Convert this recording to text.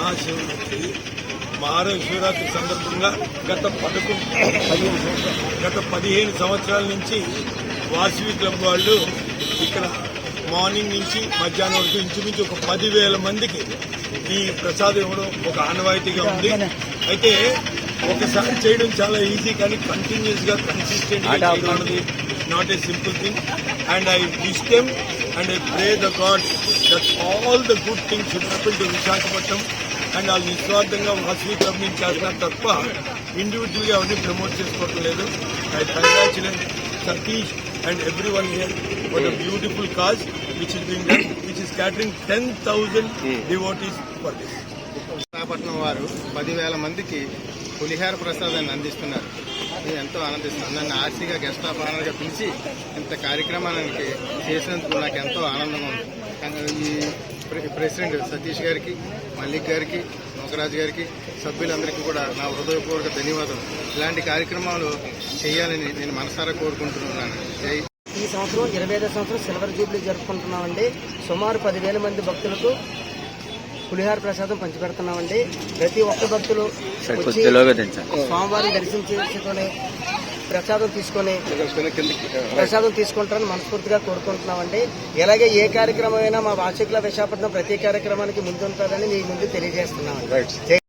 మహాశివరాత్రి మహాశివరాత్రి సందర్భంగా గత 15 సంవత్సరాల నుంచి వాసవి క్లబ్ వాళ్ళు ఇక్కడ మార్నింగ్ నుంచి మధ్యాహ్నం వరకు ఇంచుమించు ఒక 10,000 మందికి ఈ ప్రసాదం ఇవ్వడం ఒక ఆనవాయితీగా ఉంది. అయితే ఒకసారి చేయడం చాలా ఈజీ, కానీ కంటిన్యూస్ గా కన్సిస్టెంట్ గా చేయడం not a simple thing. And I wish them and I pray the God that all the good things should happen to Visakhapatnam. And వాళ్ళు నిస్వార్థంగా వాసవి క్లబ్ నుంచి చేస్తున్నారు తప్ప ఇండివిజువల్గా అవన్నీ ప్రమోట్ చేసుకోవటం లేదు. I congratulate Satish and everyone here for the beautiful cause which is being done, which is catering 10,000 devotees for this. Visakhapatnam వారు 10,000 మందికి పులిహార ప్రసాదాన్ని అందిస్తున్నారు. నేను ఎంతో ఆనందిస్తున్నాను. నన్ను ఆర్సీగా గెస్ట్ ఆఫ్ ఆనర్గా పిలిచి ఇంత కార్యక్రమానికి చేసినందుకు నాకు ఎంతో ఆనందంగా ఉంది. ఈ ప్రెసిడెంట్ సతీష్ గారికి, మల్లిక్ గారికి, నోకరాజు గారికి, సభ్యులందరికీ కూడా నా హృదయపూర్వక ధన్యవాదాలు. ఇలాంటి కార్యక్రమాలు చేయాలని నేను మనసారా కోరుకుంటున్నాను. ఈ సంవత్సరం 25వ సంవత్సరం సిల్వర్ జూబ్లీ జరుపుకుంటున్నామండి. సుమారు 10,000 మంది భక్తులకు పులిహార ప్రసాదం పంచిపెడుతున్నామండి. ప్రతి ఒక్క భక్తులు స్వామివారిని దర్శించుకొని ప్రసాదం తీసుకుంటారని మనస్ఫూర్తిగా కోరుకుంటున్నామండి. ఇలాగే ఏ కార్యక్రమం అయినా మా వాసవి క్లబ్ విశాఖపట్నం ప్రతి కార్యక్రమానికి ముందుంటారని మీ ముందు తెలియజేస్తున్నామండి.